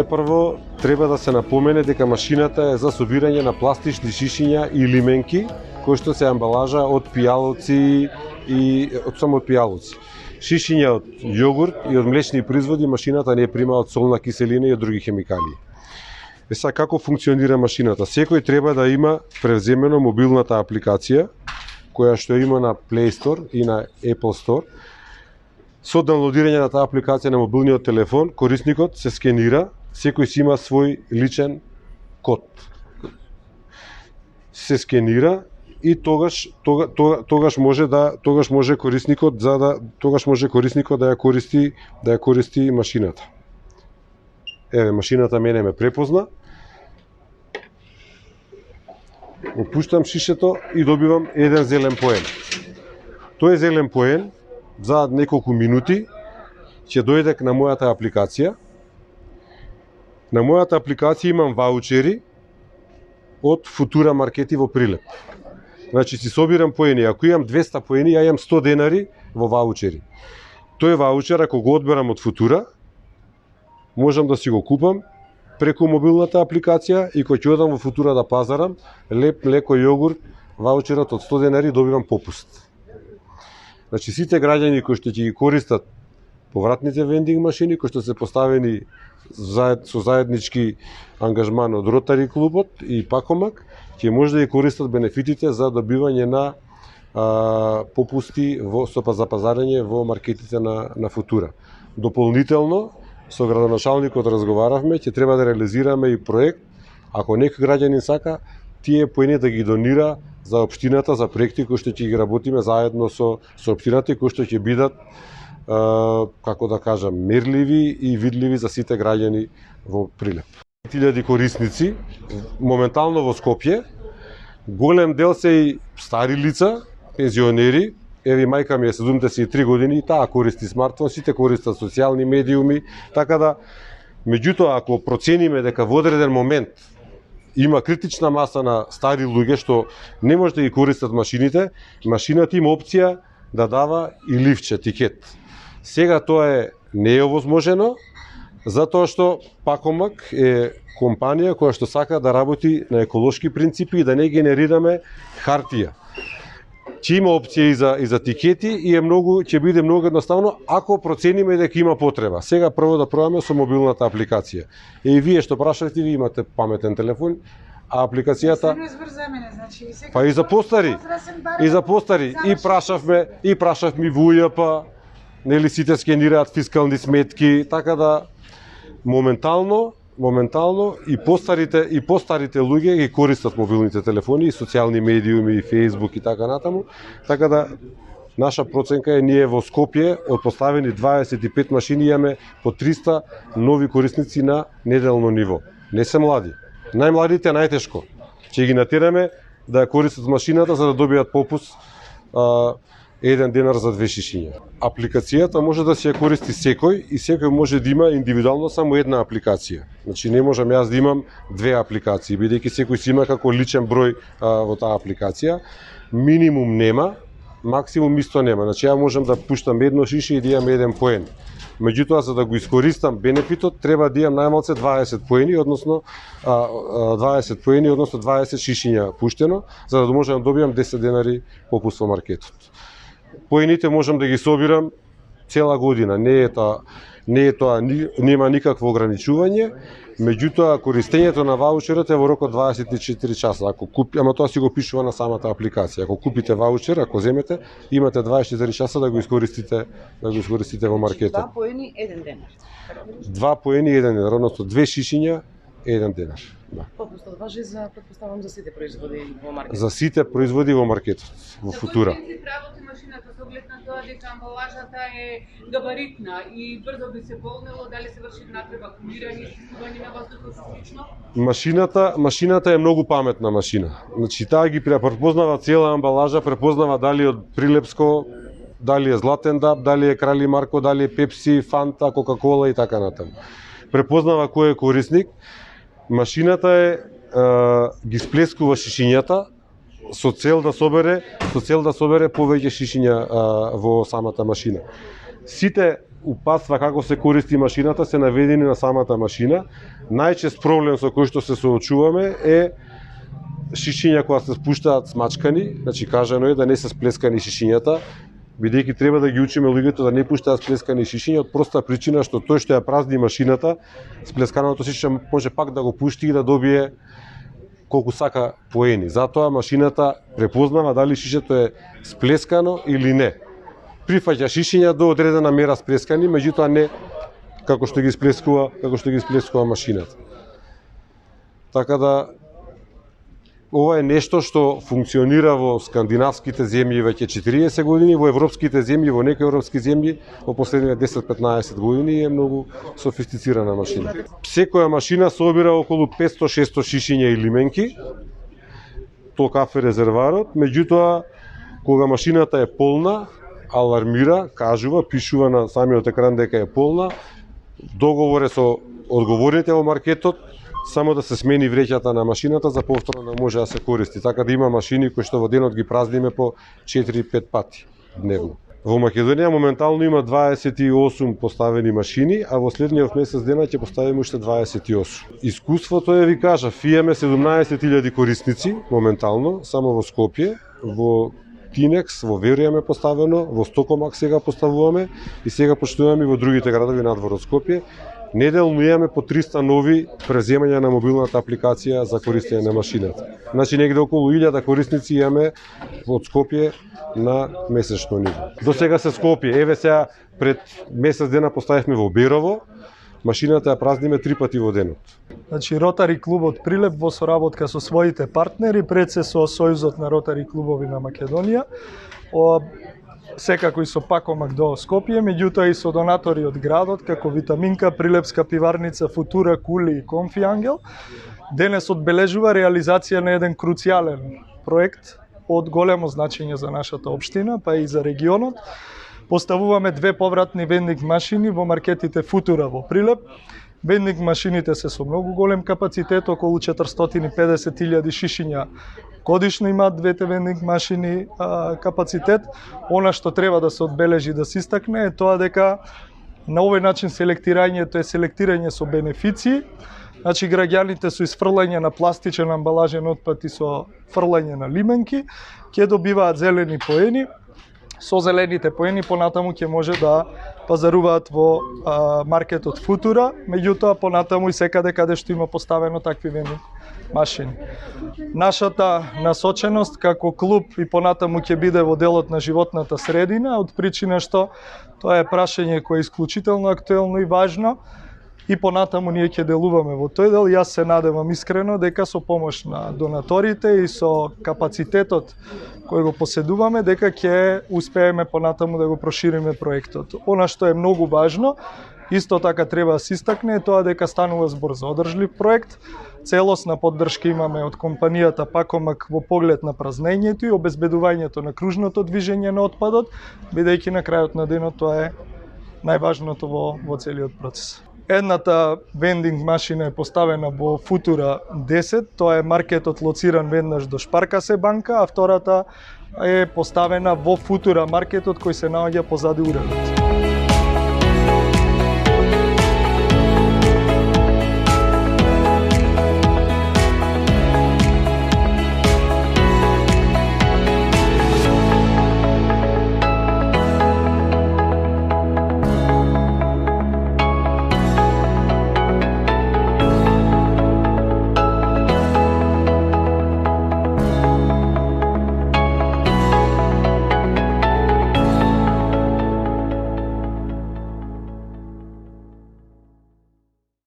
Најпрво треба да се напомене дека машината е за собирање на пластични шишиња и лименки кои што се амбалажа од пијалоци и од само од пијалоци. Шишиња од јогурт и од млечни производи машината не прима од солна киселина и од други хемикалии. Сега како функционира машината? Секој треба да има превземено мобилната апликација која што има на Play Store и на Apple Store. Со даунлодирање на таа апликација на мобилниот телефон, корисникот се скенира, секој си има свој личен код. Се скенира и тогаш може корисникот да ја користи машината. Еве, машината мене ме препозна. Опуштам шишето и добивам еден зелен поен. Тој зелен поен за неколку минути ќе дојде на мојата апликација. На мојата апликација имам ваучери од Футура маркети во Прилеп. Значи си собирам поени, ако имам 200 поени, ја имам 100 денари во ваучери. Тој ваучер ако го одберам од Футура, можам да си го купам преку мобилната апликација и кога ќе одам во Футура да пазарам, леп, млеко, јогурт, ваучерот од 100 денари добивам попуст. Значи сите граѓани кои што ќе ги користат повратните вендинг машини, кои што се поставени со заеднички ангажман од Ротари клубот и Пакомак, ќе може да ги користат бенефитите за добивање на попусти за пазарење во маркетите на Футура. Дополнително, со градоначалникот разговаравме, ќе треба да реализираме и проект, ако некој граѓанин сака, тие поени да ги донира за општината, за проекти кои што ќе ги работиме заедно со општината и кои што ќе бидат, како да кажам, мерливи и видливи за сите граѓани во Прилеп. 1000 корисници, моментално во Скопје, голем дел се и стари лица, пензионери. Еви, мајка ми е 73 години и таа користи смартфон, сите користат социјални медиуми, така да, меѓутоа, ако процениме дека во одреден момент има критична маса на стари луѓе што не може да ги користат машините, машината има опција да дава и ливче, тикет. Сега тоа не е овозможено, затоа што Пакомак е компанија која што сака да работи на еколошки принципи и да не генерираме хартија. Ќе има опција и за тикети и ќе биде многу едноставно ако процениме дека има потреба. Сега прво да пробаме со мобилната апликација. И вие што прашавте, ви имате паметен телефон, а апликацијата па и за постари. И прашавме во УЈП, нели сите скенираат фискални сметки, така да моментално и постарите луѓе ги користат мобилните телефони и социјални медиуми и Facebook и така натаму. Така да наша проценка е ние во Скопје од поставени 25 машини имаме по 300 нови корисници на неделно ниво. Не се млади. Најмладите најтешко. Ќе ги натераме да ја користат машината за да добијат попуст 1 денар за 2 шишиња. Апликацијата може да се ја користи секој и секој може да има индивидуално само една апликација. Значи не можам јас да имам 2 апликации, бидејќи секој си има како личен број во таа апликација. Минимум нема, максимум исто нема. Значи ја можам да пуштам едно шише и да имам еден поен. Меѓутоа, за да го искористам бенефитот, треба да имам најмалце 20 поени, односно 20 шишиња пуштено, за да можам да добијам 10 денари попуст во маркетот. Поените можам да ги собирам цела година, нема никакво ограничување, меѓутоа користењето на ваучерот е во рок од 24 часа. Ама тоа си го пишува на самата апликација. Ако купите ваучер, ако земете, имате 24 часа да го искористите во маркетот. 2 поени 1 денар. 2 поени 1 денар, односно 2 шишиња 1 денар. Да. Попустот важи за, претпоставам, за сите производи во маркетот. За сите производи во маркетот, во Футура. Работи машината со оглед на тоа дека амбалажата е габаритна и брзо би се полнело, дали се врши натреба кумирање, истискување на воздухот и слично? Машината е многу паметна машина. Значи таа ги препознава цела амбалажа, препознава дали од Прилепско, дали е Златен Даб, дали е Крали Марко, дали е Пепси, Фанта, Кока-кола и така натаму. Препознава кој е корисник. Машината ги сплескува шишињата со цел да собере повеќе шишиња во самата машина. Сите упатства како се користи машината се наведени на самата машина. Најчест проблем со кој што се соочуваме е шишиња кои се спуштаат смачкани, значи кажано е да не се сплескани шишињата, бидејќи треба да ги учиме луѓето да не пуштаат сплескани шишиња од проста причина што тој што ја празни машината, сплесканото шишиње може пак да го пушти и да добие колку сака поени. Затоа машината препознава дали шишето е сплескано или не. Прифаќа шишиња до одредена мера сплескани, меѓутоа не како што ги сплескува машината. Така да ова е нешто што функционира во скандинавските земји веќе 40 години, во европските земји, во некои европски земји во последните 10-15 години е многу софистицирана машина. Секоја машина собира околу 500-600 шишиња и лименки, тоа кафе резерварот, меѓутоа кога машината е полна, алармира, кажува, пишува на самиот екран дека е полна, договор е со одговорните во маркетот, само да се смени вреќата на машината за повторно да може да се користи. Така да има машини кои што во денот ги празниме по 4-5 пати дневно. Во Македонија моментално има 28 поставени машини, а во следниот месец дена ќе поставиме уште 28. Искуството е, ви кажав, имаме 17.000 корисници моментално, само во Скопје, во Тинекс, во Верујаме поставено, во Стокомак сега поставуваме и сега почнуваме и во другите градови надвор од Скопје. Неделно имаме по 300 нови преземања на мобилната апликација за користење на машината. Значи негде околу 1000 корисници имаме од Скопје на месечно ниво. До сега се Скопје, еве сега пред месец дена поставивме во Берово, машината ја празниме 3 пати во денот. Значи Ротари клубот Прилеп во соработка со своите партнери, пред се со Сојузот на Ротари клубови на Македонија, секако и со Пакомак до Скопје, меѓутоа и со донатори од градот, како Витаминка, Прилепска пиварница, Футура, Кули и Конфи Ангел, денес одбележува реализација на еден круцијален проект од големо значење за нашата општина, па и за регионот. Поставуваме 2 повратни вендинг машини во маркетите Футура во Прилеп. Вендинг машините се со многу голем капацитет, околу 450.000 шишиња годишно имаат двете вендинг машини капацитет. Она што треба да се одбележи да се истакне е тоа дека на овој начин селектирањето е селектирање со бенефиции. Значи граѓаните со изфрлање на пластичен амбалажен отпад и со фрлање на лименки ќе добиваат зелени поени. Со зелените поени понатаму ќе може да пазаруваат во маркетот Футура, меѓутоа понатаму и секаде каде што има поставено такви вендинг машини. Нашата насоченост како клуб и понатаму ќе биде во делот на животната средина, од причина што тоа е прашање кое е исклучително актуелно и важно, и понатаму ние ќе делуваме во тој дел. Јас се надевам искрено дека со помош на донаторите и со капацитетот кој го поседуваме, дека ќе успееме понатаму да го прошириме проектот. Она што е многу важно, исто така треба да се истакне, е тоа дека станува збор за одржлив проект. Целосна поддршка имаме од компанијата Пакомак во поглед на празнењето и обезбедувањето на кружното движење на отпадот, бидејќи на крајот на денот тоа е најважното во целиот процес. Едната вендинг машина е поставена во Футура 10, тоа е маркетот лоциран веднаш до Шпаркасе банка, а втората е поставена во Футура маркетот кој се наоѓа позади уредот.